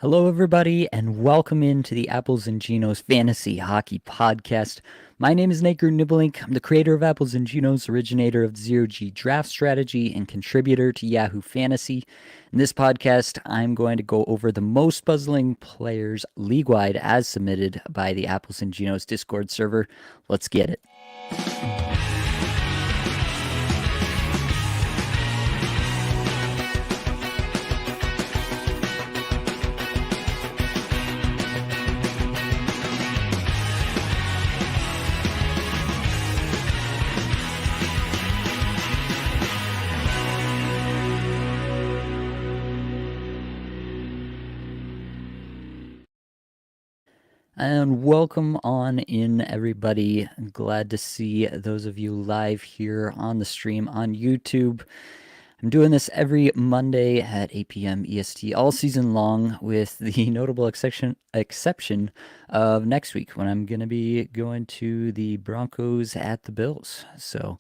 Hello, everybody, and welcome into the Apples and Genos Fantasy Hockey Podcast. My name is Nate Grudniblink. I'm the creator of Apples and Genos, originator of Zero G Draft Strategy, and contributor to Yahoo Fantasy. In this podcast, I'm going to go over the most puzzling players league-wide as submitted by the Apples and Genos Discord server. Let's get it. And welcome on in, everybody. I'm glad to see those of you live here on the stream on YouTube. I'm doing this every Monday at 8 p.m. EST all season long, with the notable exception of next week when I'm going to be going to the Broncos at the Bills. So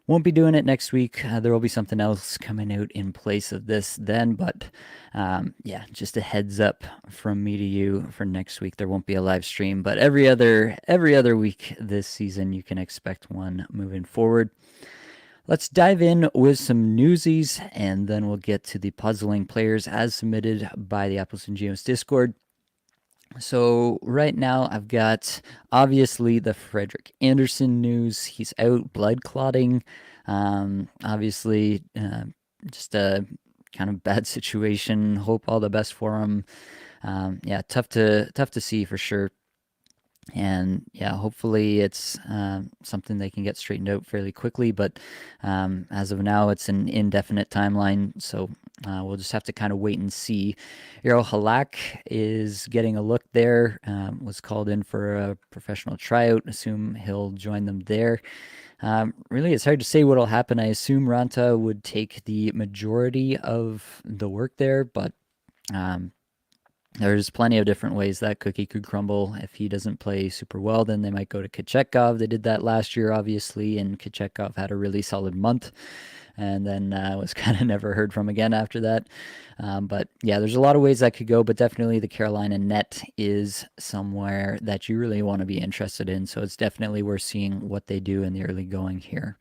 won't be doing it next week. There will be something else coming out in place of this then, but yeah, just a heads up from me to you for next week. There won't be a live stream, but every other week this season you can expect one moving forward. Let's dive in with some newsies, and then we'll get to the puzzling players as submitted by the Apples and Genos Discord. So right now I've got obviously the Frederik Andersen news. He's out blood clotting. Obviously, just a kind of bad situation. Hope all the best for him. Yeah, tough to see for sure. And yeah, hopefully it's something they can get straightened out fairly quickly. But as of now, it's an indefinite timeline, so we'll just have to kind of wait and see. Eero Halak is getting a look there. Was called in for a professional tryout. Assume he'll join them there. Really, it's hard to say what'll happen. I assume Ranta would take the majority of the work there, but there's plenty of different ways that cookie could crumble. If he doesn't play super well, then they might go to Kochetkov. They did that last year, obviously, and Kochetkov had a really solid month and then was kind of never heard from again after that. But yeah, there's a lot of ways that could go, but definitely the Carolina net is somewhere that you really want to be interested in. So it's definitely worth seeing what they do in the early going here.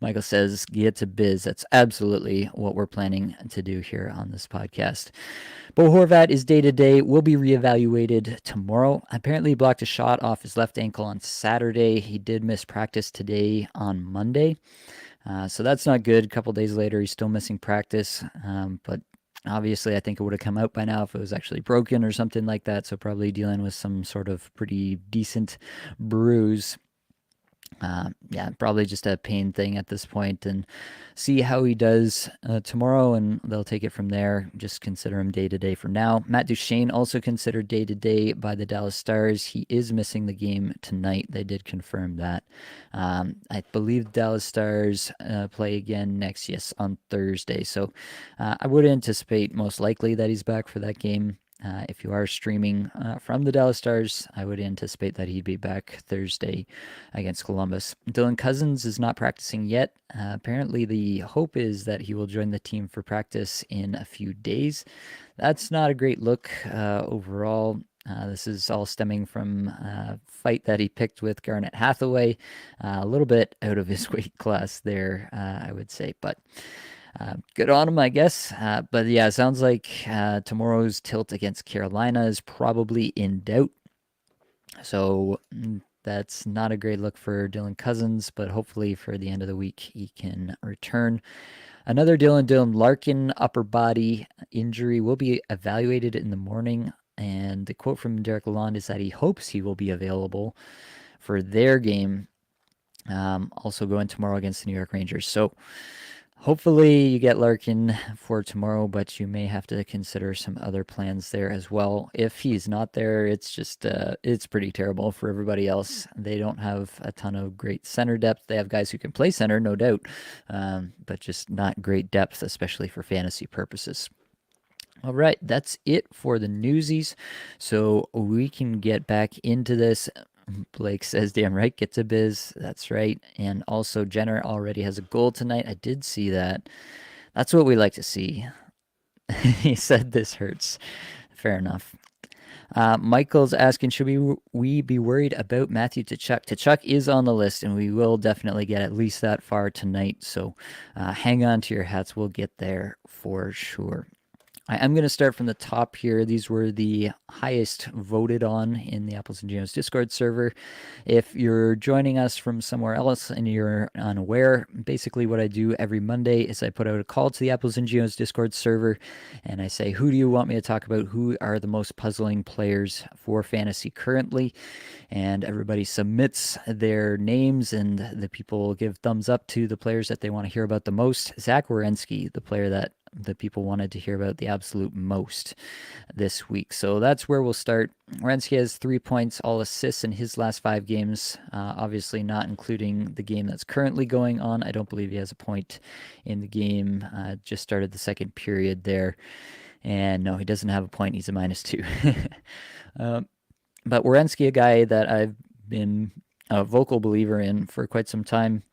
Michael says, get to biz. That's absolutely what we're planning to do here on this podcast. Bo Horvat is day-to-day, will be reevaluated tomorrow. Apparently he blocked a shot off his left ankle on Saturday. He did miss practice today on Monday. So that's not good. A couple days later, he's still missing practice. But obviously, I think it would have come out by now if it was actually broken or something like that. So probably dealing with some sort of pretty decent bruise. Yeah, probably just a pain thing at this point, and see how he does tomorrow, and they'll take it from there. Just consider him day-to-day for now. Matt Duchene also considered day-to-day by the Dallas Stars. He is missing the game tonight. They did confirm that. I believe Dallas Stars play again on Thursday, so I would anticipate most likely that he's back for that game. If you are streaming from the Dallas Stars, I would anticipate that he'd be back Thursday against Columbus. Dylan Cousins is not practicing yet. Apparently, the hope is that he will join the team for practice in a few days. That's not a great look overall. This is all stemming from a fight that he picked with Garnet Hathaway. A little bit out of his weight class there, I would say, but good on him, I guess. But yeah, it sounds like tomorrow's tilt against Carolina is probably in doubt. So that's not a great look for Dylan Cousins, but hopefully for the end of the week he can return. Another Dylan Larkin upper body injury will be evaluated in the morning. And the quote from Derek Lalonde is that he hopes he will be available for their game, also going tomorrow against the New York Rangers. So hopefully you get Larkin for tomorrow, but you may have to consider some other plans there as well. If he's not there, it's just it's pretty terrible for everybody else. They don't have a ton of great center depth. They have guys who can play center, no doubt, but just not great depth, especially for fantasy purposes. All right, that's it for the newsies. So we can get back into this. Blake says, damn right, get to biz. That's right. And also, Jenner already has a goal tonight. I did see that. That's what we like to see. He said this hurts. Fair enough. Michael's asking, should we be worried about Matthew Tkachuk? Tkachuk is on the list, and we will definitely get at least that far tonight. So hang on to your hats. We'll get there for sure. I'm going to start from the top here. These were the highest voted on in the Apples and Genos Discord server. If you're joining us from somewhere else and you're unaware, basically what I do every Monday is I put out a call to the Apples and Genos Discord server, and I say, who do you want me to talk about? Who are the most puzzling players for fantasy currently? And everybody submits their names, and the people give thumbs up to the players that they want to hear about the most. Zach Werenski, the player that the people wanted to hear about the absolute most this week. So that's where we'll start. Werenski has 3 points, all assists in his last 5 games, obviously not including the game that's currently going on. I don't believe he has a point in the game. Just started the second period there. And no, he doesn't have a point. He's a -2. But Werenski, a guy that I've been a vocal believer in for quite some time.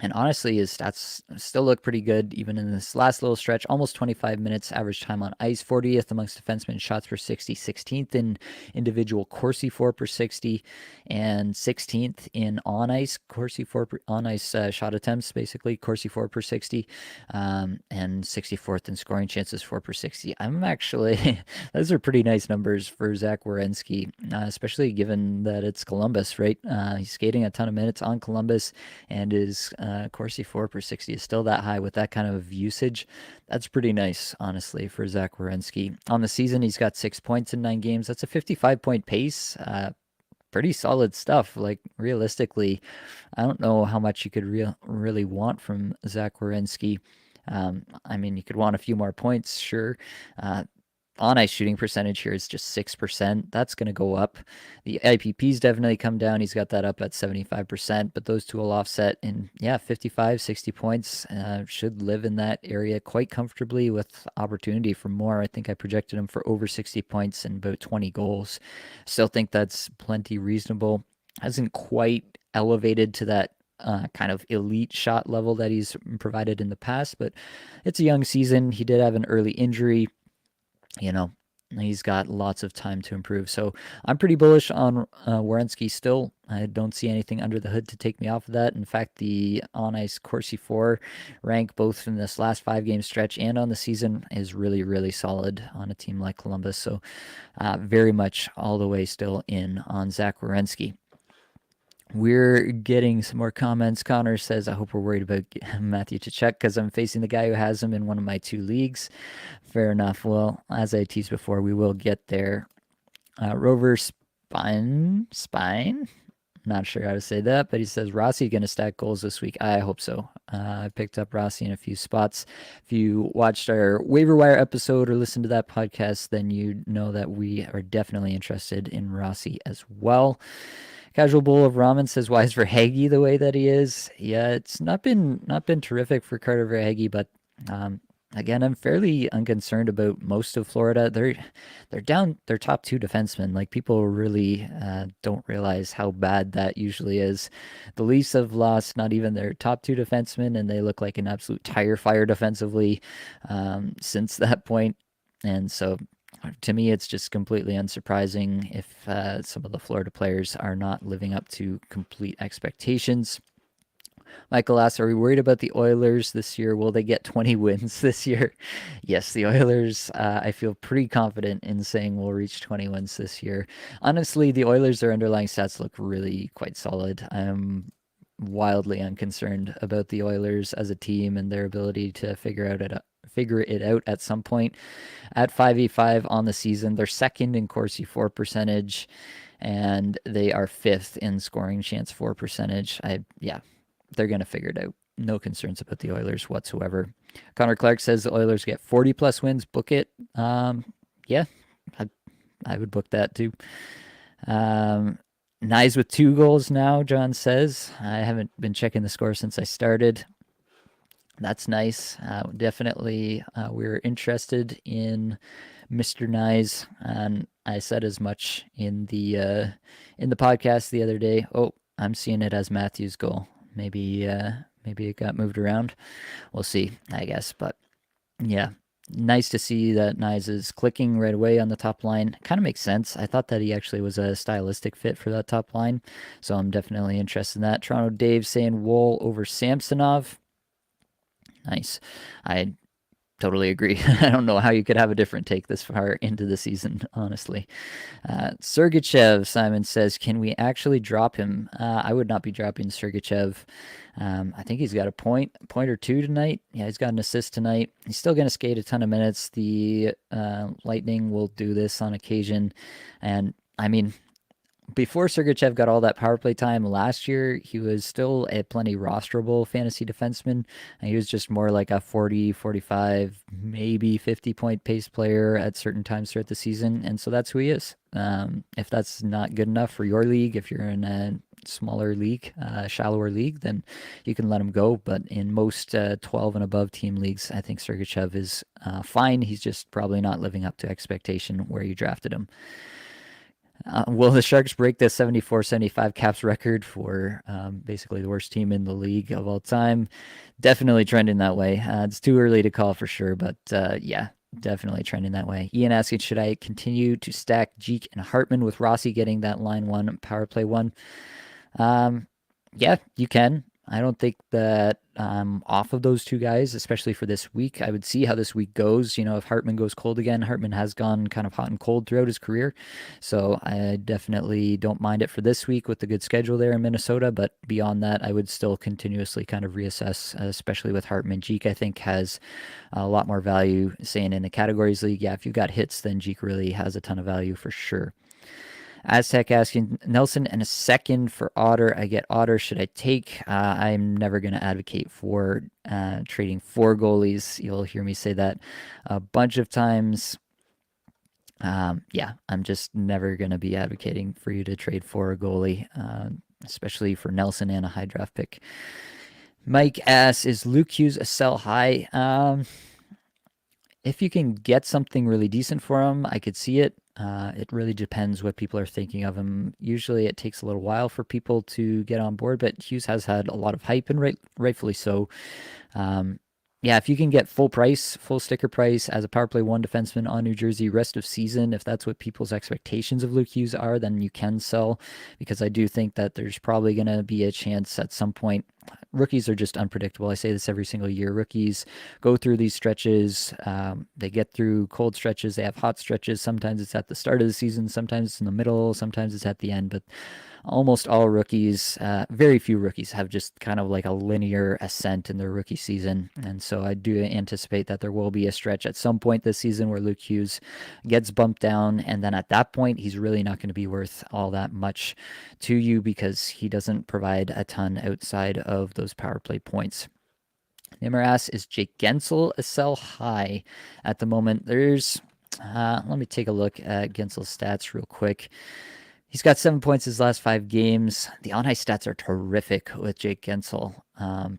And honestly, his stats still look pretty good, even in this last little stretch. Almost 25 minutes average time on ice, 40th amongst defensemen shots per 60, 16th in individual Corsi 4 per 60, and 16th in on ice Corsi 4 per, on ice shot attempts, basically Corsi 4 per 60, and 64th in scoring chances 4 per 60. I'm actually those are pretty nice numbers for Zach Werenski, especially given that it's Columbus, right? He's skating a ton of minutes on Columbus, and is Corsi 4 per 60 is still that high with that kind of usage. That's pretty nice, honestly, for Zach Werenski. On the season, he's got 6 points in 9 games. That's a 55-point pace. Pretty solid stuff. Like, realistically, I don't know how much you could really want from Zach Werenski. I mean, you could want a few more points, sure. On ice shooting percentage here is just 6%. That's going to go up. The IPP's definitely come down. He's got that up at 75%, but those two will offset. And yeah, 55, 60 points should live in that area quite comfortably with opportunity for more. I think I projected him for over 60 points and about 20 goals. Still think that's plenty reasonable. Hasn't quite elevated to that kind of elite shot level that he's provided in the past, but it's a young season. He did have an early injury. You know, he's got lots of time to improve. So I'm pretty bullish on Werenski still. I don't see anything under the hood to take me off of that. In fact, the on-ice Corsi 4 rank, both in this last 5-game stretch and on the season, is really, really solid on a team like Columbus. So very much all the way still in on Zach Werenski. We're getting some more comments. Connor says, I hope we're worried about Matthew Tkachuk because I'm facing the guy who has him in one of my 2 leagues. Fair enough. Well, as I teased before, we will get there. Rover Spine? Not sure how to say that, but he says, Rossi going to stack goals this week. I hope so. I picked up Rossi in a few spots. If you watched our waiver wire episode or listened to that podcast, then you know that we are definitely interested in Rossi as well. Casual Bowl of Ramen says, why is Verhaeghe the way that he is? Yeah, it's not been terrific for Carter Verhaeghe, but again, I'm fairly unconcerned about most of Florida. They're down their top 2 defensemen. Like, people really don't realize how bad that usually is. The Leafs have lost not even their top 2 defensemen, and they look like an absolute tire fire defensively since that point. And so, to me, it's just completely unsurprising if some of the Florida players are not living up to complete expectations. Michael asks, are we worried about the Oilers this year? Will they get 20 wins this year? Yes, the Oilers, I feel pretty confident in saying we'll reach 20 wins this year. Honestly, the Oilers, their underlying stats look really quite solid. I'm wildly unconcerned about the Oilers as a team and their ability to figure it out at some point. At 585 on the season, they're second in Corsi 4 percentage, and they are 5th in scoring chance 4 percentage. They're going to figure it out. No concerns about the Oilers whatsoever. Connor Clark says the Oilers get 40 plus wins. Book it. Yeah, I would book that too. Knies with 2 goals now, John says. I haven't been checking the score since I started. That's nice. Definitely, we're interested in Mr. Knies, and I said as much in the podcast the other day. Oh, I'm seeing it as Matthew's goal. Maybe it got moved around. We'll see, I guess. But yeah, nice to see that Nyes is clicking right away on the top line. Kind of makes sense. I thought that he actually was a stylistic fit for that top line, so I'm definitely interested in that. Toronto Dave saying Wool over Samsonov. Nice. I totally agree. I don't know how you could have a different take this far into the season, honestly. Sergachev, Simon says, can we actually drop him? I would not be dropping Sergachev. I think he's got a point or two tonight. Yeah, he's got an assist tonight. He's still going to skate a ton of minutes. The Lightning will do this on occasion. And I mean, before Sergachev got all that power play time last year, he was still a plenty rosterable fantasy defenseman. And he was just more like a 40, 45, maybe 50 point pace player at certain times throughout the season. And so that's who he is. If that's not good enough for your league, if you're in a smaller league, shallower league, then you can let him go. But in most 12 and above team leagues, I think Sergachev is fine. He's just probably not living up to expectation where you drafted him. Will the Sharks break the 74-75 Caps record for basically the worst team in the league of all time? Definitely trending that way. It's too early to call for sure, but yeah, definitely trending that way. Ian asking, should I continue to stack Jeek and Hartman with Rossi getting that line one, power play one? Yeah, you can. I don't think that off of those two guys, especially for this week. I would see how this week goes. You know, if Hartman goes cold again, Hartman has gone kind of hot and cold throughout his career. So I definitely don't mind it for this week with the good schedule there in Minnesota. But beyond that, I would still continuously kind of reassess, especially with Hartman. Jeek, I think, has a lot more value, saying in the categories league. Yeah, if you've got hits, then Jeek really has a ton of value for sure. Aztec asking Nelson and a second for Otter. I get Otter. Should I take? I'm never going to advocate for trading 4 goalies. You'll hear me say that a bunch of times. Yeah, I'm just never going to be advocating for you to trade for a goalie, especially for Nelson and a high draft pick. Mike asks, is Luke Hughes a sell high? If you can get something really decent for him, I could see it. It really depends what people are thinking of him. Usually it takes a little while for people to get on board, but Hughes has had a lot of hype, and rightfully so. Yeah, if you can get full price, full sticker price as a power play 1 defenseman on New Jersey rest of season, if that's what people's expectations of Luke Hughes are, then you can sell, because I do think that there's probably going to be a chance at some point. Rookies are just unpredictable. I say this every single year. Rookies go through these stretches. They get through cold stretches. They have hot stretches. Sometimes it's at the start of the season. Sometimes it's in the middle. Sometimes it's at the end. But almost all rookies, very few rookies, have just kind of like a linear ascent in their rookie season. And so I do anticipate that there will be a stretch at some point this season where Luke Hughes gets bumped down. And then at that point, he's really not going to be worth all that much to you, because he doesn't provide a ton outside of those power play points. Nimmer asks, is Jake Guentzel a sell high at the moment? Let me take a look at Guentzel's stats real quick. He's got 7 points his last 5 games. The on-ice stats are terrific with Jake Guentzel.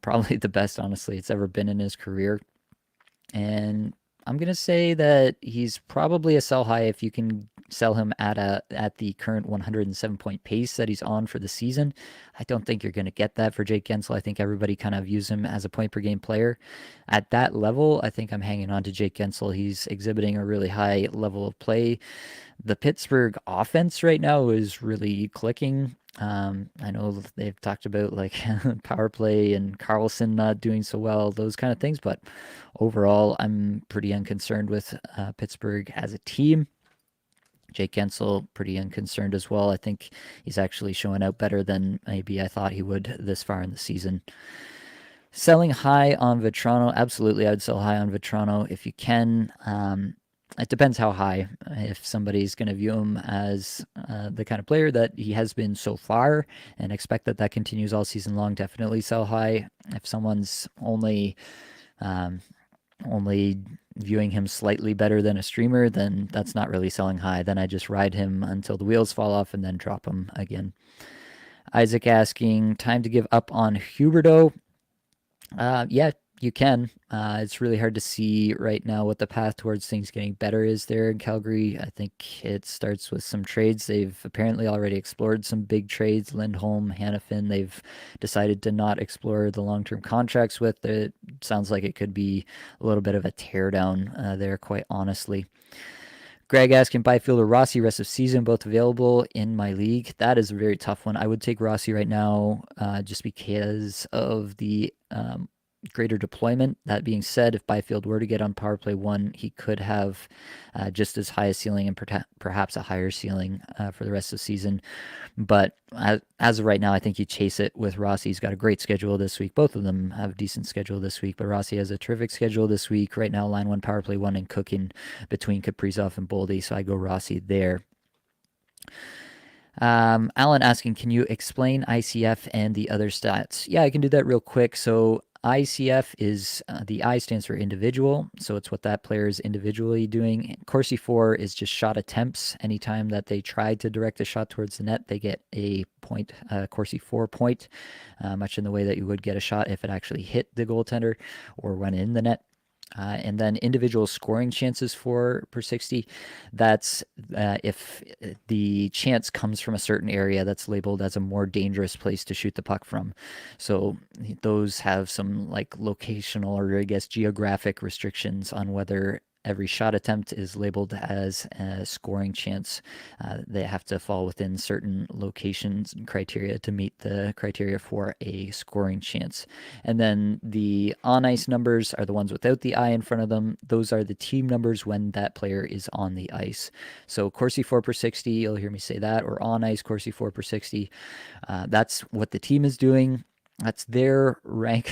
Probably the best, honestly, it's ever been in his career. And I'm going to say that he's probably a sell high if you can sell him at the current 107 point pace that he's on for the season. I don't think you're going to get that for Jake Guentzel. I think everybody kind of views him as a point per game player. At that level, I think I'm hanging on to Jake Guentzel. He's exhibiting a really high level of play. The Pittsburgh offense right now is really clicking. I know they've talked about like power play and Carlson not doing so well, those kind of things, but overall, I'm pretty unconcerned with Pittsburgh as a team. Jake Guentzel, pretty unconcerned as well. I think he's actually showing out better than maybe I thought he would this far in the season. Selling high on Vetrano, absolutely, I'd sell high on Vetrano if you can. It depends how high. If somebody's going to view him as the kind of player that he has been so far and expect that that continues all season long, definitely sell high. If someone's only viewing him slightly better than a streamer, then that's not really selling high. Then I just ride him until the wheels fall off and then drop him again. Isaac asking, time to give up on Huberdeau. Yeah, You can. It's really hard to see right now what the path towards things getting better is there in Calgary. I think it starts with some trades. They've apparently already explored some big trades. Lindholm, Hannafin, they've decided to not explore the long term contracts with. It sounds like it could be a little bit of a teardown there, quite honestly. Greg asking Byfield or Rossi rest of season, both available in my league. That is a very tough one. I would take Rossi right now just because of the greater deployment. That being said, if Byfield were to get on power play one, he could have just as high a ceiling and perhaps a higher ceiling for the rest of the season. But as of right now, I think you chase it with Rossi. He's got a great schedule this week. Both of them have a decent schedule this week, but Rossi has a terrific schedule this week. Right now, line one, power play one, and cooking between Kaprizov and Boldy. So I go Rossi there. Alan asking, can you explain ICF and the other stats? Yeah, I can do that real quick. So ICF is the I stands for individual, so it's what that player is individually doing. Corsi 4 is just shot attempts. Anytime that they try to direct a shot towards the net, they get a point, Corsi 4 point, much in the way that you would get a shot if it actually hit the goaltender or went in the net. And then individual scoring chances for per 60. That's if the chance comes from a certain area that's labeled as a more dangerous place to shoot the puck from. So those have some like locational or I guess geographic restrictions on whether every shot attempt is labeled as a scoring chance. They have to fall within certain locations and criteria to meet the criteria for a scoring chance. And then the on ice numbers are the ones without the I in front of them. Those are the team numbers when that player is on the ice. So Corsi 4 per 60, you'll hear me say that, or on ice Corsi 4 per 60. That's what the team is doing. That's their rank.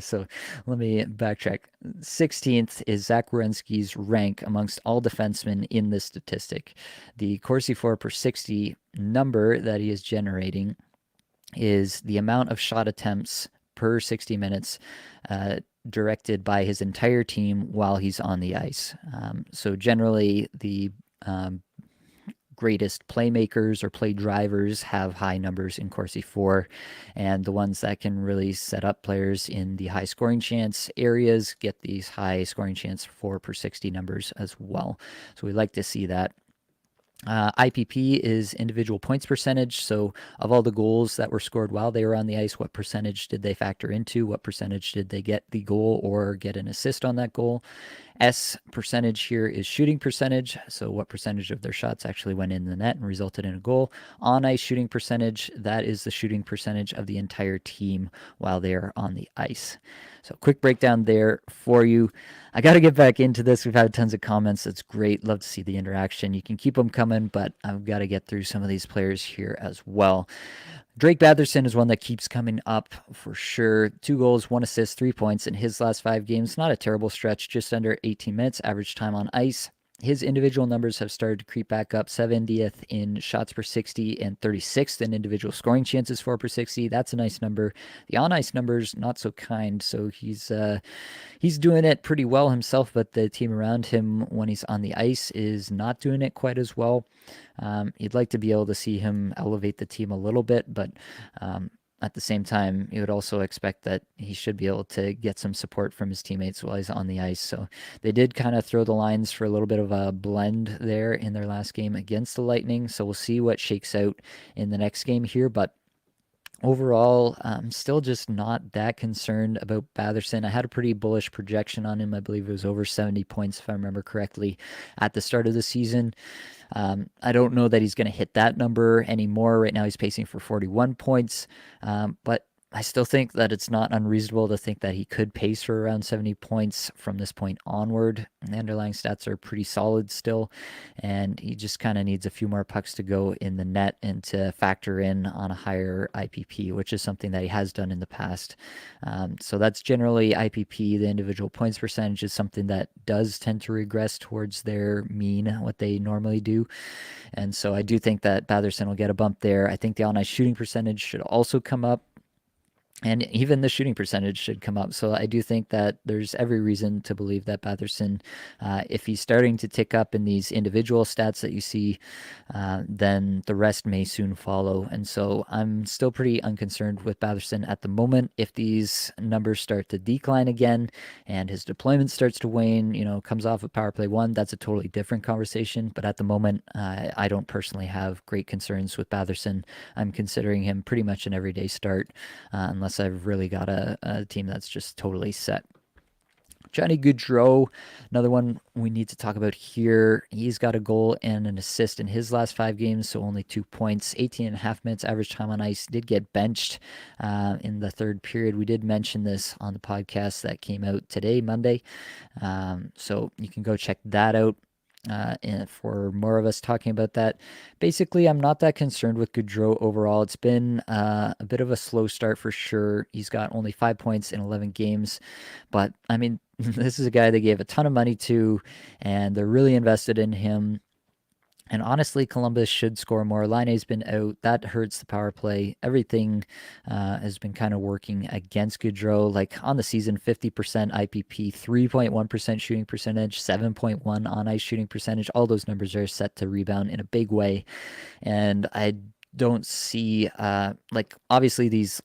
So let me backtrack. 16th is Zach Werenski's rank amongst all defensemen in this statistic. The Corsi 4 per 60 number that he is generating is the amount of shot attempts per 60 minutes directed by his entire team while he's on the ice. So generally, the greatest playmakers or play drivers have high numbers in Corsi 4, and the ones that can really set up players in the high scoring chance areas get these high scoring chance 4 per 60 numbers as well. So we like to see that. IPP is individual points percentage. So of all the goals that were scored while they were on the ice, what percentage did they factor into? What percentage did they get the goal or get an assist on that goal? S percentage here is shooting percentage. So what percentage of their shots actually went in the net and resulted in a goal? On ice shooting percentage, that is the shooting percentage of the entire team while they're on the ice. So quick breakdown there for you. I got to get back into this. We've had tons of comments. It's great. Love to see the interaction. You can keep them coming, but I've got to get through some of these players here as well. Drake Batherson is one that keeps coming up for sure. 2 goals, 1 assist, 3 points in his last 5 games. Not a terrible stretch, just under 18 minutes average time on ice. His individual numbers have started to creep back up. 70th in shots per 60 and 36th in individual scoring chances 4 per 60. That's a nice number. The on-ice numbers, not so kind. So he's doing it pretty well himself, but the team around him when he's on the ice is not doing it quite as well. You'd like to be able to see him elevate the team a little bit, but at the same time, you would also expect that he should be able to get some support from his teammates while he's on the ice. So they did kind of throw the lines for a little bit of a blend there in their last game against the Lightning. So we'll see what shakes out in the next game here. But overall, I'm still just not that concerned about Batherson. I had a pretty bullish projection on him. I believe it was over 70 points, if I remember correctly, at the start of the season. I don't know that he's going to hit that number anymore. Right now, he's pacing for 41 points, but I still think that it's not unreasonable to think that he could pace for around 70 points from this point onward. And the underlying stats are pretty solid still, and he just kind of needs a few more pucks to go in the net and to factor in on a higher IPP, which is something that he has done in the past. So that's generally IPP. The individual points percentage is something that does tend to regress towards their mean, what they normally do. And so I do think that Batherson will get a bump there. I think the on-ice shooting percentage should also come up. And even the shooting percentage should come up. So I do think that there's every reason to believe that Batherson, if he's starting to tick up in these individual stats that you see, then the rest may soon follow. And so I'm still pretty unconcerned with Batherson at the moment. If these numbers start to decline again and his deployment starts to wane, comes off of power play one, that's a totally different conversation. But at the moment, I don't personally have great concerns with Batherson. I'm considering him pretty much an everyday start, unless I've really got a team that's just totally set. Johnny Gaudreau, another one we need to talk about here. He's got a goal and an assist in his last 5 games, so only 2 points, 18 and a half minutes average time on ice. Did get benched in the third period. We did mention this on the podcast that came out today, Monday. So you can go check that out. And for more of us talking about that. Basically, I'm not that concerned with Gaudreau overall. It's been a bit of a slow start for sure. He's got only 5 points in 11 games. But, I mean, this is a guy they gave a ton of money to, and they're really invested in him. And honestly, Columbus should score more. Laine's been out. That hurts the power play. Everything has been kind of working against Gaudreau. Like on the season, 50% IPP, 3.1% shooting percentage, 7.1 on ice shooting percentage. All those numbers are set to rebound in a big way. And I don't see obviously these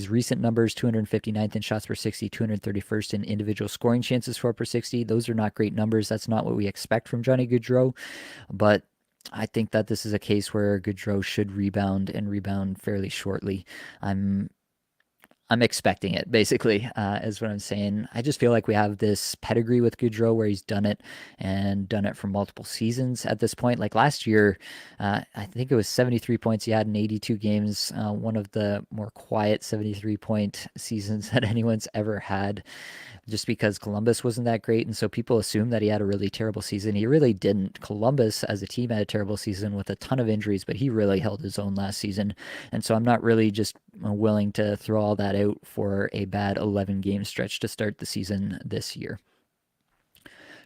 recent numbers, 259th in shots per 60, 231st in individual scoring chances for per 60. Those are not great numbers. That's not what we expect from Johnny Gaudreau. But I think that this is a case where Gaudreau should rebound and rebound fairly shortly. I'm expecting it, basically, is what I'm saying. I just feel like we have this pedigree with Gaudreau where he's done it and done it for multiple seasons at this point. Like last year, I think it was 73 points he had in 82 games, one of the more quiet 73-point seasons that anyone's ever had, just because Columbus wasn't that great. And so people assume that he had a really terrible season. He really didn't. Columbus as a team had a terrible season with a ton of injuries, but he really held his own last season. And so I'm not really just willing to throw all that out for a bad 11-game stretch to start the season this year.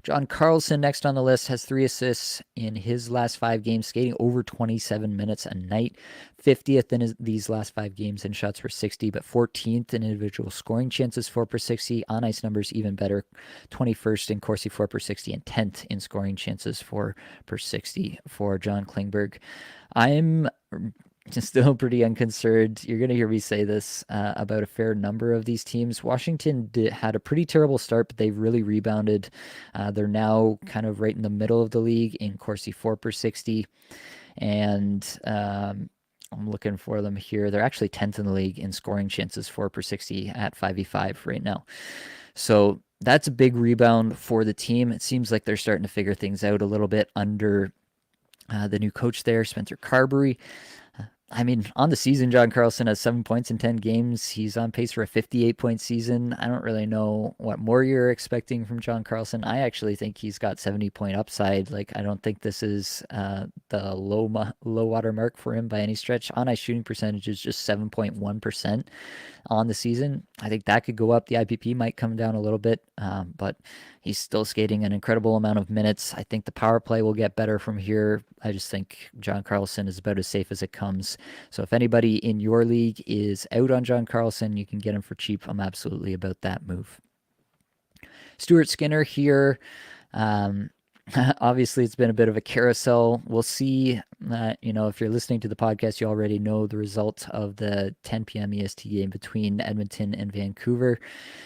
John Carlson, next on the list, has 3 assists in his last 5 games, skating over 27 minutes a night. 50th in these last 5 games in shots per 60, but 14th in individual scoring chances for per 60. On ice numbers even better, 21st in Corsi for per 60 and 10th in scoring chances for per 60 for John Klingberg. I'm still pretty unconcerned. You're going to hear me say this about a fair number of these teams. Washington had a pretty terrible start, but they've really rebounded. They're now kind of right in the middle of the league in Corsi for per 60. And I'm looking for them here. They're actually 10th in the league in scoring chances for per 60 at 5v5 right now. So that's a big rebound for the team. It seems like they're starting to figure things out a little bit under the new coach there, Spencer Carberry. I mean, on the season, John Carlson has 7 points in 10 games. He's on pace for a 58-point season. I don't really know what more you're expecting from John Carlson. I actually think he's got 70-point upside. Like, I don't think this is the low water mark for him by any stretch. On ice shooting percentage is just 7.1% on the season. I think that could go up. The IPP might come down a little bit, but he's still skating an incredible amount of minutes. I think the power play will get better from here. I just think John Carlson is about as safe as it comes. So if anybody in your league is out on John Carlson, you can get him for cheap. I'm absolutely about that move. Stuart Skinner here. Obviously, it's been a bit of a carousel. We'll see. If you're listening to the podcast, you already know the result of the 10 p.m. EST game between Edmonton and Vancouver.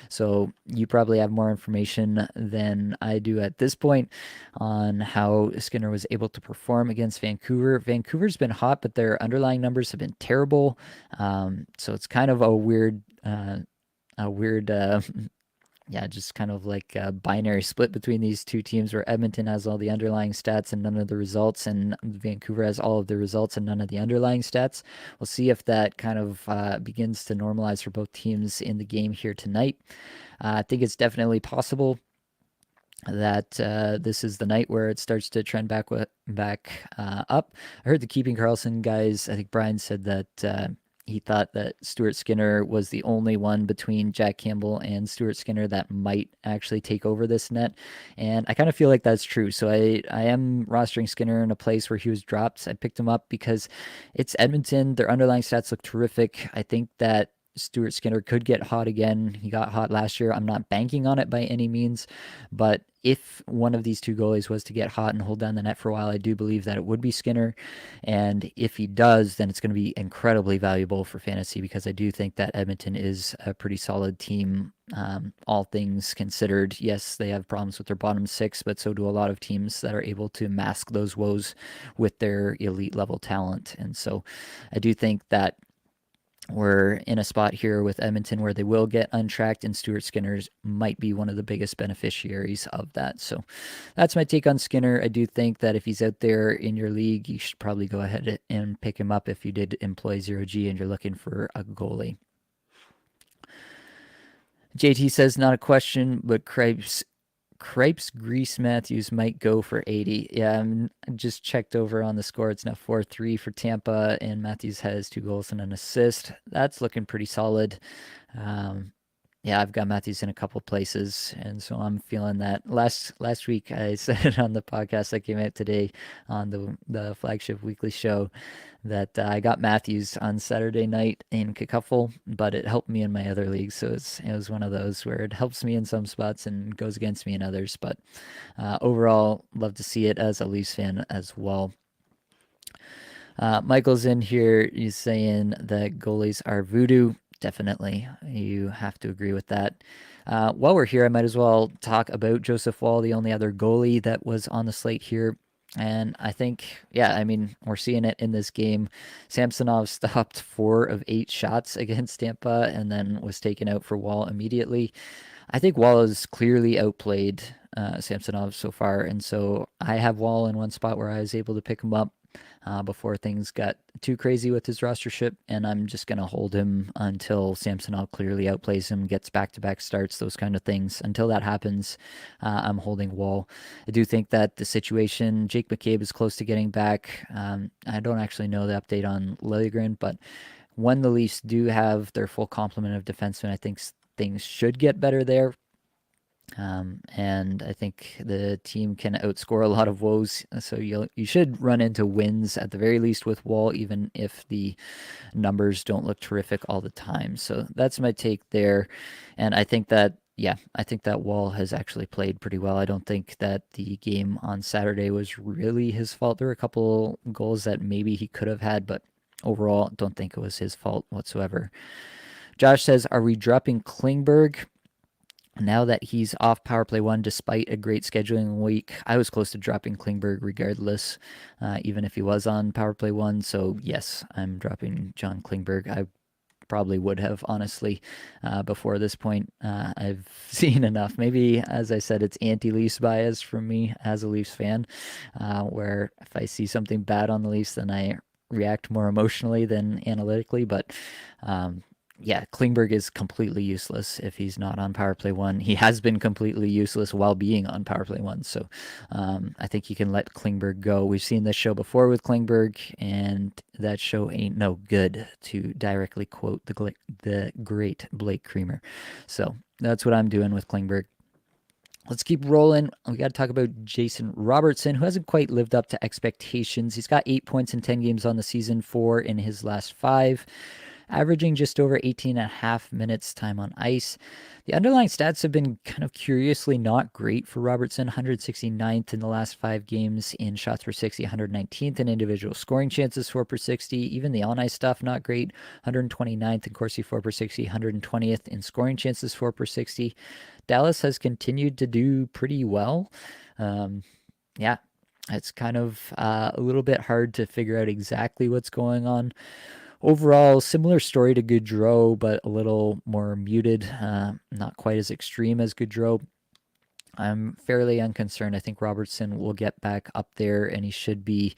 So you probably have more information than I do at this point on how Skinner was able to perform against Vancouver. Vancouver's been hot, but their underlying numbers have been terrible. So it's kind of a weird just kind of like a binary split between these two teams where Edmonton has all the underlying stats and none of the results, and Vancouver has all of the results and none of the underlying stats. We'll see if that kind of begins to normalize for both teams in the game here tonight. I think it's definitely possible that this is the night where it starts to trend back up. I heard the Keeping Karlsson guys, I think Brian said that he thought that Stuart Skinner was the only one between Jack Campbell and Stuart Skinner that might actually take over this net. And I kind of feel like that's true. So I am rostering Skinner in a place where he was dropped. I picked him up because it's Edmonton. Their underlying stats look terrific. I think that Stuart Skinner could get hot again. He got hot last year. I'm not banking on it by any means, but if one of these two goalies was to get hot and hold down the net for a while, I do believe that it would be Skinner. And if he does, then it's going to be incredibly valuable for fantasy, because I do think that Edmonton is a pretty solid team. All things considered, yes, they have problems with their bottom six, but so do a lot of teams that are able to mask those woes with their elite level talent. And so I do think that we're in a spot here with Edmonton where they will get untracked, and Stuart Skinner's might be one of the biggest beneficiaries of that. So that's my take on Skinner. I do think that if he's out there in your league, you should probably go ahead and pick him up if you did employ 0G and you're looking for a goalie. JT says, not a question, but Cripes Grease Matthews might go for 80. Yeah, I just checked over on the score. It's now 4-3 for Tampa, and Matthews has 2 goals and an assist. That's looking pretty solid. Yeah, I've got Matthews in a couple places, and so I'm feeling that. Last week, I said it on the podcast that came out today on the flagship weekly show that I got Matthews on Saturday night in Cacuffle, but it helped me in my other leagues. So it was one of those where it helps me in some spots and goes against me in others. But overall, love to see it as a Leafs fan as well. Michael's in here. He's saying that goalies are voodoo. Definitely. You have to agree with that. While we're here, I might as well talk about Joseph Woll, the only other goalie that was on the slate here. And I think, yeah, I mean, we're seeing it in this game. Samsonov stopped 4 of 8 shots against Tampa and then was taken out for Woll immediately. I think Woll has clearly outplayed Samsonov so far. And so I have Woll in one spot where I was able to pick him up before things got too crazy with his rostership, and I'm just going to hold him until Samsonov clearly outplays him, gets back-to-back starts, those kind of things. Until that happens, I'm holding Woll. I do think that the situation, Jake McCabe is close to getting back. I don't actually know the update on Liljegren, but when the Leafs do have their full complement of defensemen, I think things should get better there. And I think the team can outscore a lot of woes, so you should run into wins at the very least with Woll, even if the numbers don't look terrific all the time. So that's my take there, and I think that Woll has actually played pretty well. I don't think that the game on Saturday was really his fault. There were a couple goals that maybe he could have had, but overall, don't think it was his fault whatsoever. Josh says, are we dropping Klingberg now that he's off power play 1 despite a great scheduling week? I was close to dropping Klingberg regardless, even if he was on power play 1. So yes, I'm dropping John Klingberg. I probably would have, honestly, before this point. I've seen enough. Maybe, as I said, it's anti-Leafs bias from me as a Leafs fan, where if I see something bad on the Leafs, then I react more emotionally than analytically. But yeah, Klingberg is completely useless if he's not on power play 1. He has been completely useless while being on power play 1. So I think you can let Klingberg go. We've seen this show before with Klingberg, and that show ain't no good, to directly quote the great Blake Creamer. So that's what I'm doing with Klingberg. Let's keep rolling. We got to talk about Jason Robertson, who hasn't quite lived up to expectations. He's got 8 points in 10 games on the season, 4 in his last 5. Averaging just over 18.5 minutes time on ice. The underlying stats have been kind of curiously not great for Robertson. 169th in the last 5 games in shots per 60, 119th in individual scoring chances, 4 per 60. Even the on-ice stuff, not great. 129th in Corsi, 4 per 60, 120th in scoring chances, 4 per 60. Dallas has continued to do pretty well. Yeah, it's kind of a little bit hard to figure out exactly what's going on. Overall, similar story to Gaudreau, but a little more muted, not quite as extreme as Gaudreau. I'm fairly unconcerned. I think Robertson will get back up there, and he should be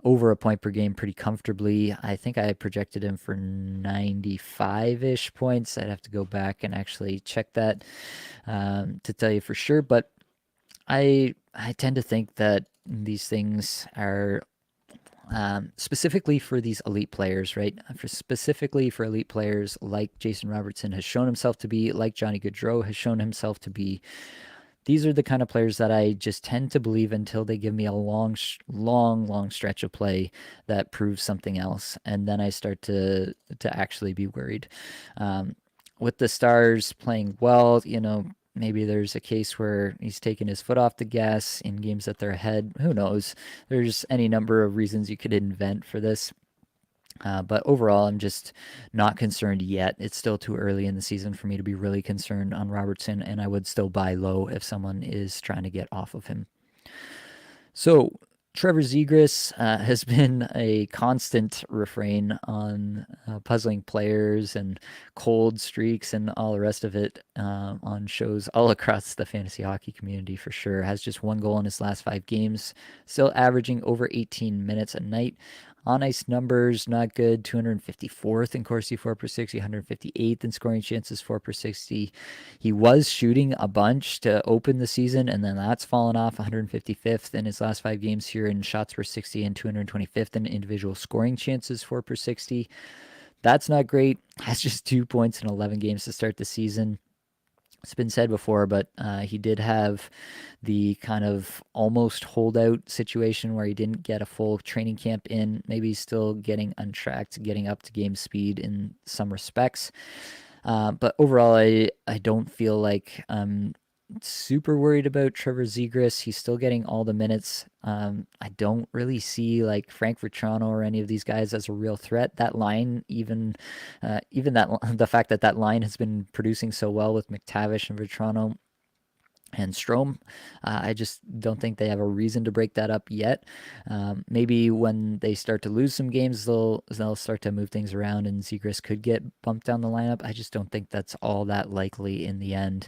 over a point per game pretty comfortably. I think I projected him for 95-ish points. I'd have to go back and actually check that to tell you for sure. But I tend to think that these things are specifically for these elite players, right? Specifically for elite players like Jason Robertson has shown himself to be, like Johnny Gaudreau has shown himself to be. these are the kind of players that I just tend to believe until they give me a long stretch of play that proves something else, and then I start to actually be worried. Um, with the Stars playing well, maybe there's a case where he's taken his foot off the gas in games that they're ahead. Who knows? There's any number of reasons you could invent for this. But overall, I'm just not concerned yet. It's still too early in the season for me to be really concerned on Robertson, and I would still buy low if someone is trying to get off of him. So, Trevor Zegras has been a constant refrain on puzzling players and cold streaks and all the rest of it on shows all across the fantasy hockey community for sure. Has just 1 goal in his last 5 games, still averaging over 18 minutes a night. On ice numbers, not good. 254th in Corsi 4 per 60, 158th in scoring chances 4 per 60. He was shooting a bunch to open the season, and then that's fallen off. 155th in his last 5 games here in shots per 60 and 225th in individual scoring chances 4 per 60. That's not great. Has just 2 points in 11 games to start the season. It's been said before, but he did have the kind of almost holdout situation where he didn't get a full training camp in. Maybe he's still getting untracked, getting up to game speed in some respects. But overall, I don't feel like I'm super worried about Trevor Zegras. He's still getting all the minutes. I don't really see like Frank Vatrano or any of these guys as a real threat. That line, even that the fact that that line has been producing so well with McTavish and Vatrano and Strome, I just don't think they have a reason to break that up yet. Maybe when they start to lose some games, they'll start to move things around, and Zegras could get bumped down the lineup. I just don't think that's all that likely in the end.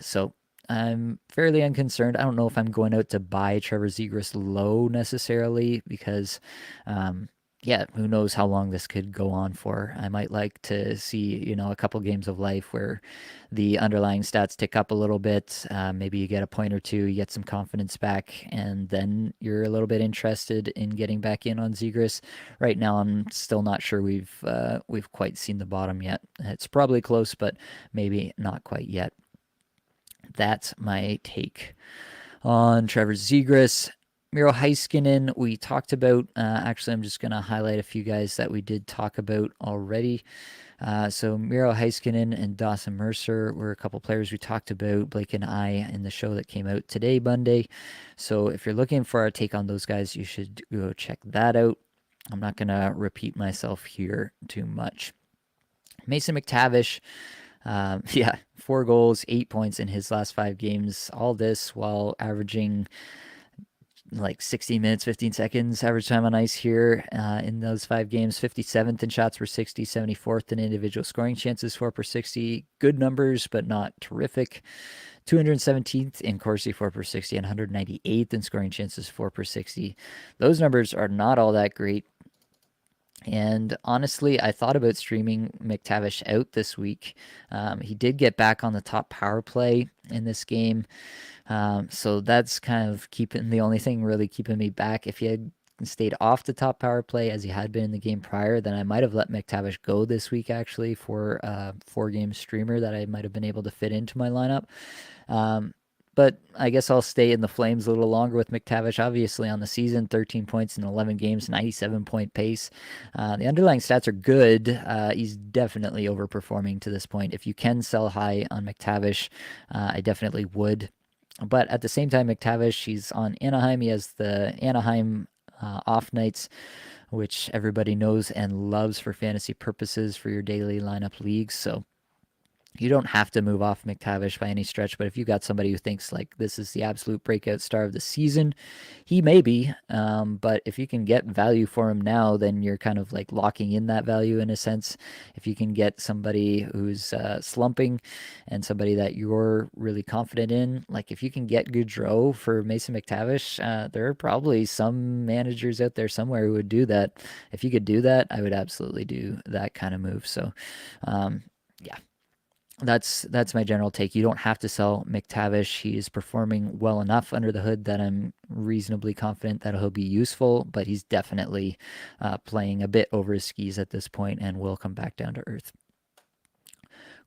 So I'm fairly unconcerned. I don't know if I'm going out to buy Trevor Zegras low necessarily because yeah, who knows how long this could go on for. I might like to see, a couple games of life where the underlying stats tick up a little bit. Maybe you get a point or two, you get some confidence back, and then you're a little bit interested in getting back in on Zegras. Right now, I'm still not sure we've quite seen the bottom yet. It's probably close, but maybe not quite yet. That's my take on Trevor Zegras. Miro Heiskanen, we talked about. Actually, I'm just going to highlight a few guys that we did talk about already. So Miro Heiskanen and Dawson Mercer were a couple players we talked about, Blake and I, in the show that came out today, Monday. So if you're looking for our take on those guys, you should go check that out. I'm not going to repeat myself here too much. Mason McTavish, 4 goals, 8 points in his last 5 games. All this while averaging like 60 minutes, 15 seconds average time on ice here in those 5 games. 57th in shots per 60, 74th in individual scoring chances 4 per 60. Good numbers, but not terrific. 217th in Corsi 4 per 60 and 198th in scoring chances 4 per 60. Those numbers are not all that great. And honestly, I thought about streaming McTavish out this week. He did get back on the top power play in this game. So that's kind of the only thing really keeping me back. If he had stayed off the top power play as he had been in the game prior, then I might have let McTavish go this week actually for a 4-game streamer that I might have been able to fit into my lineup. But I guess I'll stay in the Flames a little longer with McTavish. Obviously, on the season, 13 points in 11 games, 97-point pace. The underlying stats are good. He's definitely overperforming to this point. If you can sell high on McTavish, I definitely would. But at the same time, McTavish, he's on Anaheim. He has the Anaheim off nights, which everybody knows and loves for fantasy purposes for your daily lineup leagues. So you don't have to move off McTavish by any stretch, but if you got somebody who thinks like this is the absolute breakout star of the season, he may be. But if you can get value for him now, then you're kind of like locking in that value in a sense. If you can get somebody who's slumping and somebody that you're really confident in, like if you can get Gaudreau for Mason McTavish, there are probably some managers out there somewhere who would do that. If you could do that, I would absolutely do that kind of move. So, yeah. That's my general take. You don't have to sell McTavish. He is performing well enough under the hood that I'm reasonably confident that he'll be useful, but he's definitely playing a bit over his skis at this point and will come back down to earth.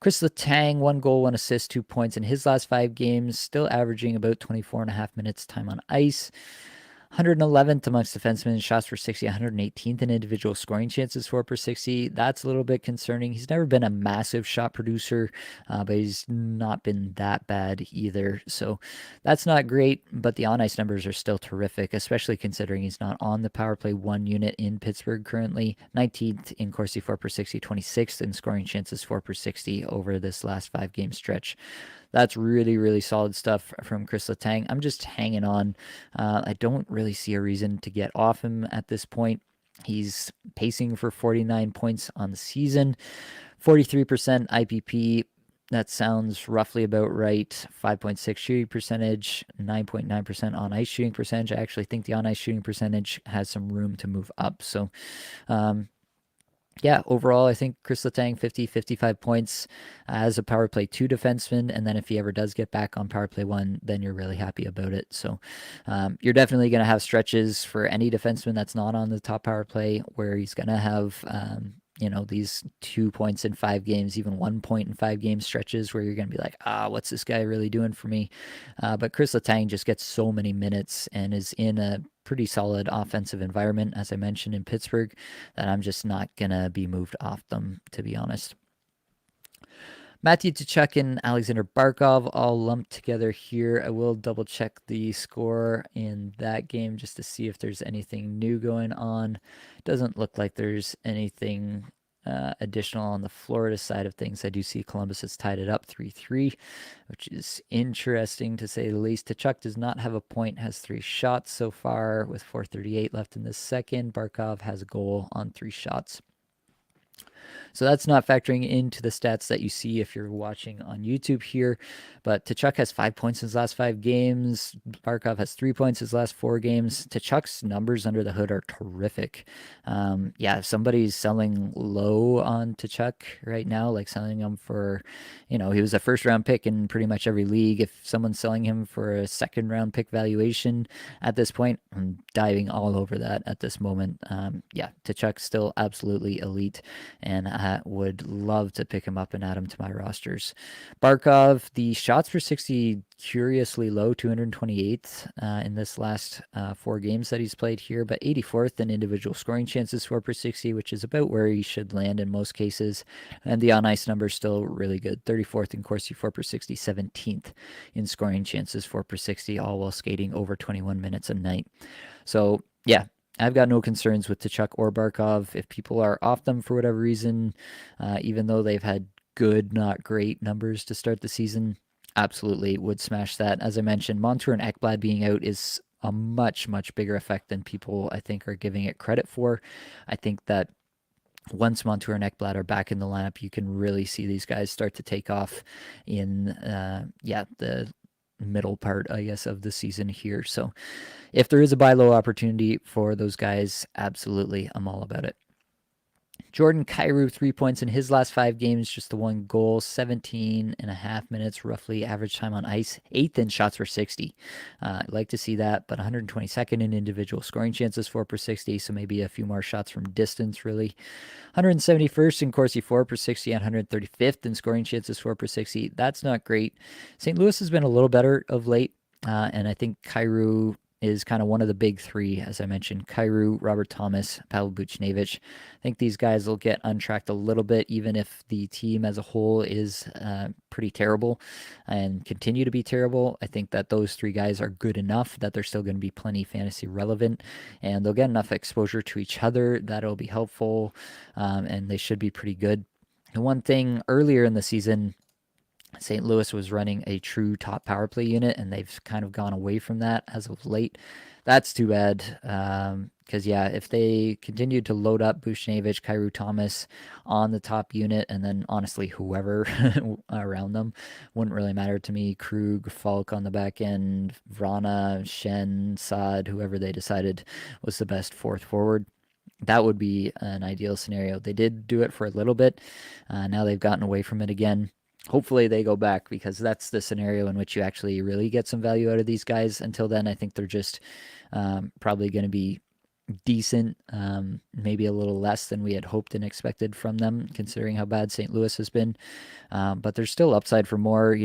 Chris Letang, 1 goal, 1 assist, 2 points in his last 5 games, still averaging about 24.5 minutes time on ice. 111th amongst defensemen, shots per 60, 118th in individual scoring chances for per 60. That's a little bit concerning. He's never been a massive shot producer, but he's not been that bad either. So that's not great, but the on ice numbers are still terrific, especially considering he's not on the power play 1 unit in Pittsburgh currently. 19th in Corsi 4 per 60, 26th in scoring chances 4 per 60 over this last 5-game stretch. That's really, really solid stuff from Chris Letang. I'm just hanging on. I don't really see a reason to get off him at this point. He's pacing for 49 points on the season, 43% IPP. That sounds roughly about right. 5.6 shooting percentage, 9.9% on ice shooting percentage. I actually think the on ice shooting percentage has some room to move up. So, yeah, overall, I think Chris Letang, 50, 55 points as a power play 2 defenseman. And then if he ever does get back on power play 1, then you're really happy about it. So you're definitely going to have stretches for any defenseman that's not on the top power play where he's going to have, these 2 points in 5 games, even 1 point in 5 game stretches where you're going to be like, what's this guy really doing for me? But Chris Letang just gets so many minutes and is in a pretty solid offensive environment, as I mentioned, in Pittsburgh, that I'm just not going to be moved off them, to be honest. Matthew Tkachuk and Alexander Barkov all lumped together here. I will double check the score in that game just to see if there's anything new going on. Doesn't look like there's anything additional on the Florida side of things. I do see Columbus has tied it up 3-3, which is interesting to say the least. Tkachuk does not have a point, has 3 shots so far with 4:38 left in the second. Barkov has a goal on 3 shots. So that's not factoring into the stats that you see if you're watching on YouTube here. But Tkachuk has 5 points in his last 5 games. Barkov has 3 points his last 4 games. Tkachuk's numbers under the hood are terrific. If somebody's selling low on Tkachuk right now, like selling him for, he was a first-round pick in pretty much every league. If someone's selling him for a second-round pick valuation at this point, I'm diving all over that at this moment. Tkachuk's still absolutely elite, and I would love to pick him up and add him to my rosters. Barkov, the shots per 60, curiously low, 228th in this last 4 games that he's played here, but 84th in individual scoring chances 4 per 60, which is about where he should land in most cases. And the on-ice number is still really good, 34th in Corsi 4 per 60, 17th in scoring chances 4 per 60, all while skating over 21 minutes a night. So, yeah, I've got no concerns with Tkachuk or Barkov. If people are off them for whatever reason, even though they've had good, not great numbers to start the season, absolutely would smash that. As I mentioned, Montour and Ekblad being out is a much, much bigger effect than people, I think, are giving it credit for. I think that once Montour and Ekblad are back in the lineup, you can really see these guys start to take off in, the middle part, I guess, of the season here. So if there is a buy low opportunity for those guys, absolutely, I'm all about it. Jordan Kyrou, 3 points in his last 5 games, just the 1 goal, 17.5 minutes, roughly average time on ice, 8th in shots per 60. I'd like to see that, but 122nd in individual scoring chances, 4 per 60, so maybe a few more shots from distance, really. 171st in Corsi 4 per 60 and 135th in scoring chances, 4 per 60. That's not great. St. Louis has been a little better of late, and I think Kyrou is kind of one of the big 3, as I mentioned. Kyrou, Robert Thomas, Pavel Buchnevich. I think these guys will get untracked a little bit, even if the team as a whole is pretty terrible and continue to be terrible. I think that those 3 guys are good enough that they're still going to be plenty fantasy relevant, and they'll get enough exposure to each other that'll be helpful, and they should be pretty good. And one thing earlier in the season, St. Louis was running a true top power play unit, and they've kind of gone away from that as of late. That's too bad, because, if they continued to load up Buchnevich, Kyrou, Thomas on the top unit, and then, honestly, whoever around them, wouldn't really matter to me. Krug, Falk on the back end, Vrana, Shen, Saad, whoever they decided was the best 4th forward. That would be an ideal scenario. They did do it for a little bit. Now they've gotten away from it again. Hopefully they go back, because that's the scenario in which you actually really get some value out of these guys. Until then, I think they're just probably going to be, decent, maybe a little less than we had hoped and expected from them, considering how bad St. Louis has been. But there's still upside for more.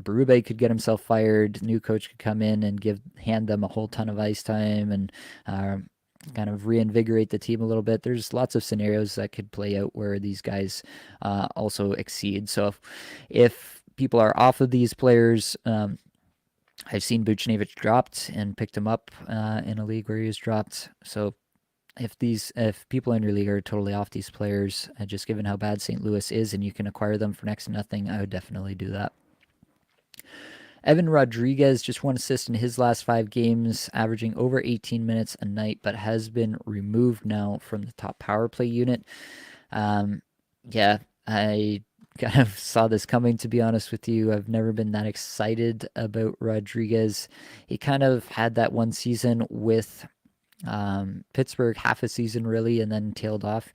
Berube could get himself fired. New coach could come in and hand them a whole ton of ice time and kind of reinvigorate the team a little bit. There's lots of scenarios that could play out where these guys also exceed. So if people are off of these players, I've seen Buchnevich dropped and picked him up in a league where he was dropped. So if people in your league are totally off these players, just given how bad St. Louis is, and you can acquire them for next to nothing, I would definitely do that. Evan Rodriguez, just 1 assist in his last 5 games, averaging over 18 minutes a night, but has been removed now from the top power play unit. Yeah, I kind of saw this coming, to be honest with you. I've never been that excited about Rodriguez. He kind of had that one season with Pittsburgh, half a season really, and then tailed off.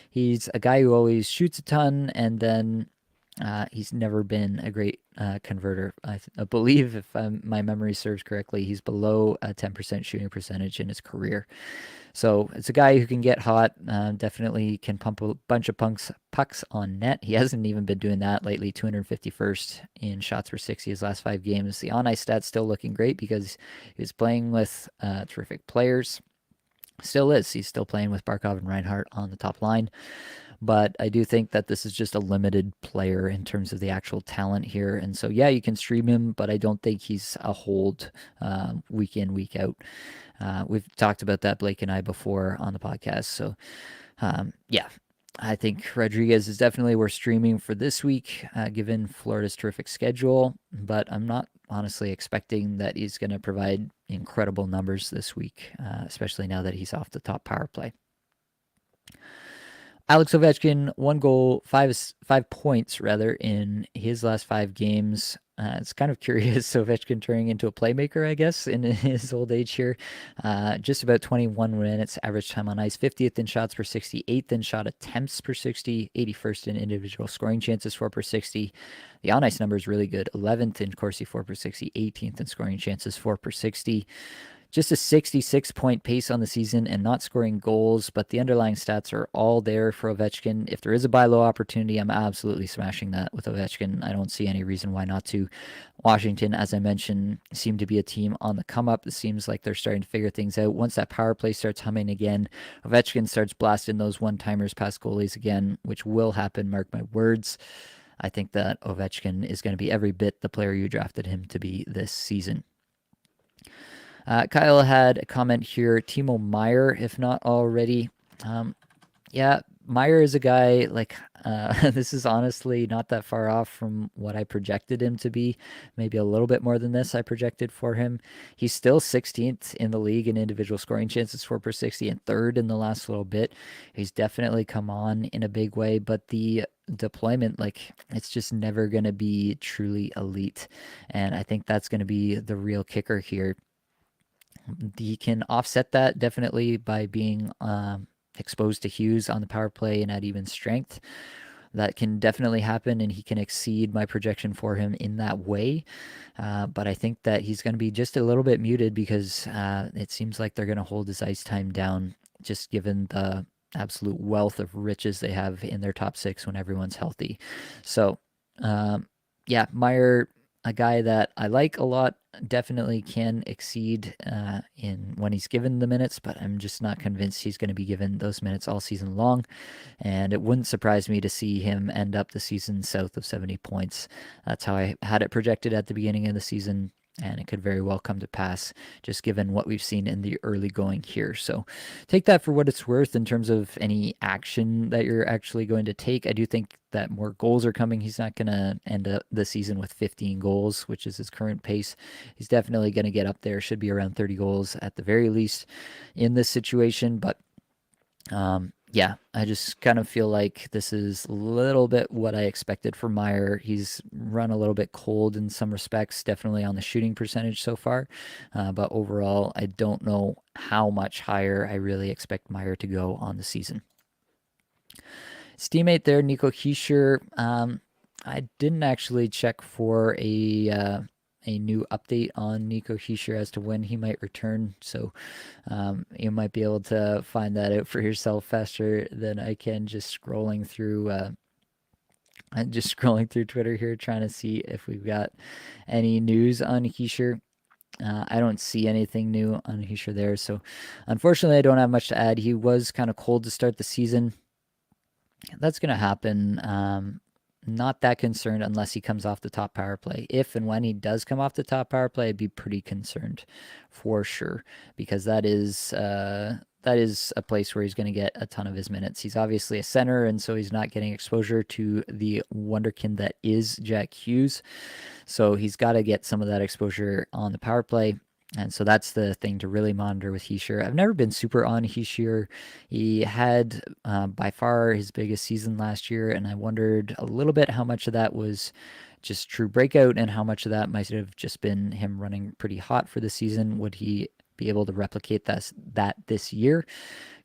He's a guy who always shoots a ton, and then he's never been a great converter. I believe, if my memory serves correctly, he's below a 10% shooting percentage in his career. So it's a guy who can get hot, definitely can pump a bunch of pucks on net. He hasn't even been doing that lately, 251st in shots per 60 his last 5 games. The on-ice stats still looking great because he was playing with terrific players. Still is. He's still playing with Barkov and Reinhart on the top line. But I do think that this is just a limited player in terms of the actual talent here. And so, yeah, you can stream him, but I don't think he's a hold week in, week out. We've talked about that, Blake and I, before on the podcast. So, yeah, I think Rodriguez is definitely worth streaming for this week, given Florida's terrific schedule. But I'm not honestly expecting that he's going to provide incredible numbers this week, especially now that he's off the top power play. Alex Ovechkin, 1 goal, 5 points rather in his last 5 games. It's kind of curious, Ovechkin turning into a playmaker, I guess, in his old age here. Just about 21 minutes average time on ice, 50th in shots per 60, 8th in shot attempts per 60, 81st in individual scoring chances, 4 per 60. The on-ice number is really good, 11th in Corsi, 4 per 60, 18th in scoring chances, 4 per 60. Just a 66-point pace on the season and not scoring goals, but the underlying stats are all there for Ovechkin. If there is a buy low opportunity, I'm absolutely smashing that with Ovechkin. I don't see any reason why not to. Washington, as I mentioned, seem to be a team on the come up. It seems like they're starting to figure things out. Once that power play starts humming again, Ovechkin starts blasting those one-timers past goalies again, which will happen, mark my words. I think that Ovechkin is going to be every bit the player you drafted him to be this season. Kyle had a comment here, Timo Meier, if not already. Yeah, Meier is a guy, this is honestly not that far off from what I projected him to be. Maybe a little bit more than this I projected for him. He's still 16th in the league in individual scoring chances, 4 per 60, and 3rd in the last little bit. He's definitely come on in a big way, but the deployment, it's just never going to be truly elite. And I think that's going to be the real kicker here. He can offset that definitely by being exposed to Hughes on the power play and at even strength. That can definitely happen, and he can exceed my projection for him in that way. But I think that he's going to be just a little bit muted because it seems like they're going to hold his ice time down, just given the absolute wealth of riches they have in their top 6 when everyone's healthy. So, yeah, Meier, a guy that I like a lot, definitely can exceed in when he's given the minutes, but I'm just not convinced he's going to be given those minutes all season long. And it wouldn't surprise me to see him end up the season south of 70 points. That's how I had it projected at the beginning of the season. And it could very well come to pass, just given what we've seen in the early going here. So take that for what it's worth in terms of any action that you're actually going to take. I do think that more goals are coming. He's not going to end up the season with 15 goals, which is his current pace. He's definitely going to get up there. Should be around 30 goals at the very least in this situation. But yeah, I just kind of feel like this is a little bit what I expected for Meier. He's run a little bit cold in some respects, definitely on the shooting percentage so far. But overall, I don't know how much higher I really expect Meier to go on the season. His teammate there, Nico Hischier, I didn't actually check for a a new update on Nico Hischier as to when he might return. So you might be able to find that out for yourself faster than I can just scrolling through. I'm just scrolling through Twitter here, trying to see if we've got any news on Hischier. I don't see anything new on Hischier there, so unfortunately, I don't have much to add. He was kind of cold to start the season. That's going to happen. Not that concerned unless he comes off the top power play. If and when he does come off the top power play, I'd be pretty concerned for sure, because that is a place where he's going to get a ton of his minutes. He's obviously a center, and so he's not getting exposure to the wonderkind that is Jack Hughes. So he's got to get some of that exposure on the power play. And so that's the thing to really monitor with Hischier. I've never been super on Hischier. He had by far his biggest season last year, and I wondered a little bit how much of that was just true breakout and how much of that might have just been him running pretty hot for the season. Would he be able to replicate that this year?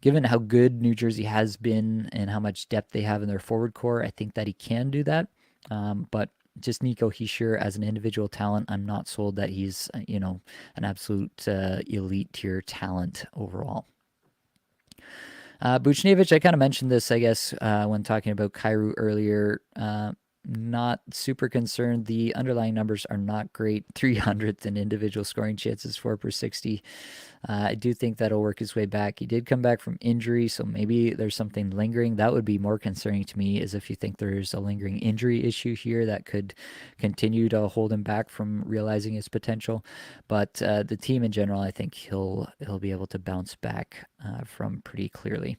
Given how good New Jersey has been and how much depth they have in their forward core, I think that he can do that. But just Nico Hischier as an individual talent, I'm not sold that he's, an absolute elite tier talent overall. Buchnevich, I kind of mentioned this, I guess, when talking about Kyrou earlier. Not super concerned. The underlying numbers are not great. 300th in individual scoring chances, 4 per 60. I do think that'll work his way back. He did come back from injury, so maybe there's something lingering. That would be more concerning to me, is if you think there's a lingering injury issue here that could continue to hold him back from realizing his potential. But the team in general, I think he'll be able to bounce back from pretty clearly.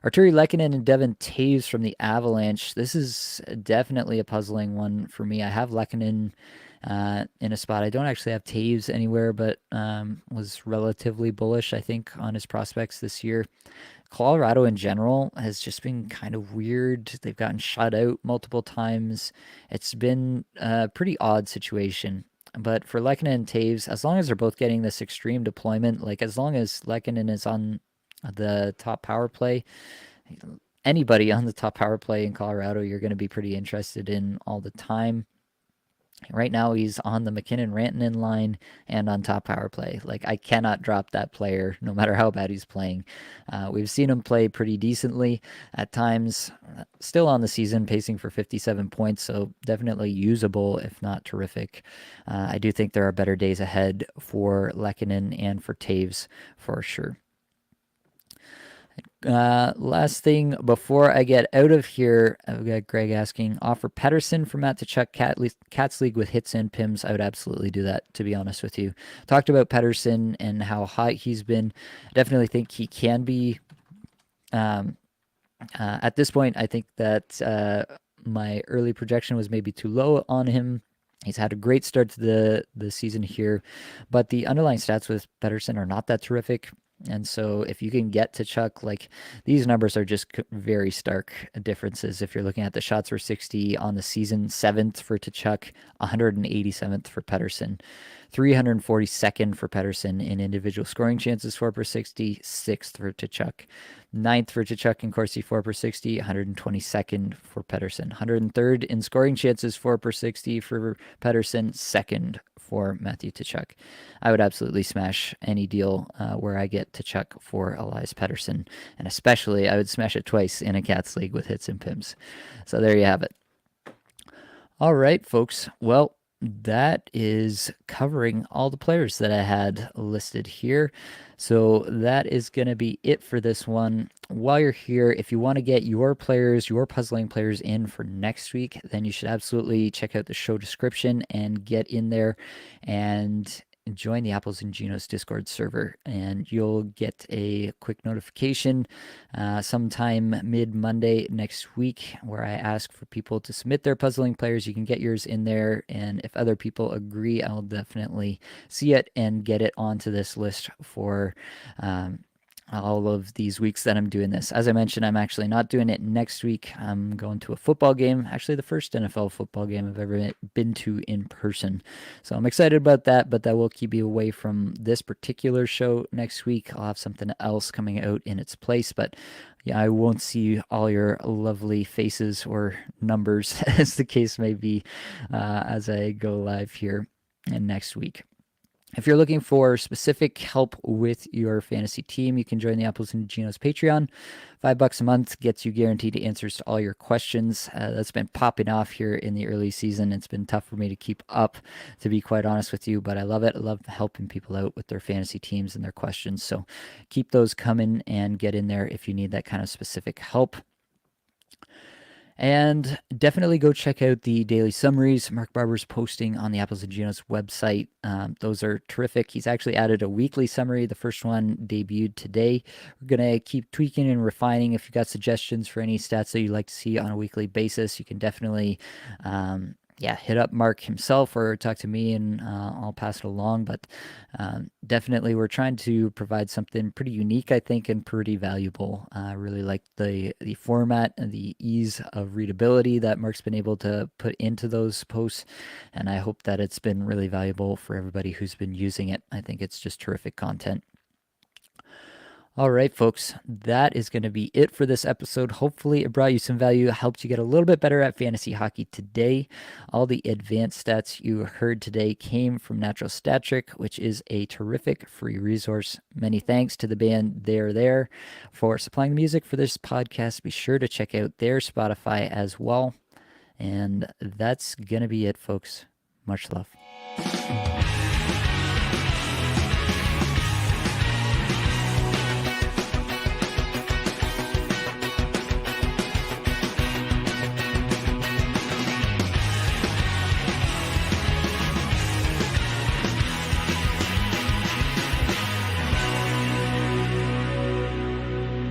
Artturi Lehkonen and Devon Toews from the Avalanche. This is definitely a puzzling one for me. I have Lehkonen in a spot. I don't actually have Toews anywhere, but was relatively bullish, I think, on his prospects this year. Colorado in general has just been kind of weird. They've gotten shut out multiple times. It's been a pretty odd situation. But for Lehkonen and Toews, as long as they're both getting this extreme deployment, like as long as Lehkonen is on the top power play, anybody on the top power play in Colorado, you're going to be pretty interested in all the time. Right now, he's on the McKinnon-Rantanen line and on top power play. Like, I cannot drop that player, no matter how bad he's playing. We've seen him play pretty decently at times. Still on the season, pacing for 57 points, so definitely usable, if not terrific. I do think there are better days ahead for Lehkonen and for Toews, for sure. Last thing before I get out of here, I've got Greg asking, offer Pettersson for Matt Tkachuk Cats League with hits and pims. I would absolutely do that, to be honest with you. Talked about Pettersson and how hot he's been. Definitely think he can be. At this point, I think that my early projection was maybe too low on him. He's had a great start to the season here, but the underlying stats with Pettersson are not that terrific. And so if you can get to Tkachuk, like, these numbers are just very stark differences. If you're looking at the shots for 60 on the season, 7th for Tkachuk, 187th for Pettersson, 342nd for Pettersson in individual scoring chances, 4 per 60, 6th for Tkachuk, 9th for Tkachuk in Corsi, 4 per 60, 122nd for Pettersson, 103rd in scoring chances, 4 per 60 for Pettersson, 2nd for Matthew Tkachuk. I would absolutely smash any deal where I get Tkachuk for Elias Pettersson, and especially I would smash it twice in a Cats League with hits and pims. So there you have it. All right, folks. Well, that is covering all the players that I had listed here. So that is going to be it for this one. While you're here, if you want to get your players, your puzzling players in for next week, then you should absolutely check out the show description and get in there and join the Apples and Ginos Discord server, and you'll get a quick notification sometime mid-Monday next week where I ask for people to submit their puzzling players. You can get yours in there, and if other people agree, I'll definitely see it and get it onto this list for all of these weeks that I'm doing this. As I mentioned, I'm actually not doing it next week. I'm going to a football game, actually the first NFL football game I've ever been to in person. So I'm excited about that, but that will keep you away from this particular show next week. I'll have something else coming out in its place, but yeah, I won't see all your lovely faces or numbers, as the case may be, as I go live here. and next week. If you're looking for specific help with your fantasy team, you can join the Apples and Genos Patreon. $5 a month gets you guaranteed answers to all your questions. That's been popping off here in the early season. It's been tough for me to keep up, to be quite honest with you, but I love it. I love helping people out with their fantasy teams and their questions. So keep those coming and get in there if you need that kind of specific help. And definitely go check out the daily summaries Mark Barber's posting on the Apples and Genos website. Those are terrific. He's actually added a weekly summary. The first one debuted today. We're going to keep tweaking and refining. If you've got suggestions for any stats that you'd like to see on a weekly basis, you can definitely hit up Mark himself or talk to me, and I'll pass it along. But definitely we're trying to provide something pretty unique, I think, and pretty valuable. I really like the format and the ease of readability that Mark's been able to put into those posts, and I hope that it's been really valuable for everybody who's been using it. I think it's just terrific content. All right, folks, that is going to be it for this episode. Hopefully it brought you some value, helped you get a little bit better at fantasy hockey today. All the advanced stats you heard today came from Natural Stat Trick, which is a terrific free resource. Many thanks to the band They're There for supplying the music for this podcast. Be sure to check out their Spotify as well. And that's going to be it, folks. Much love.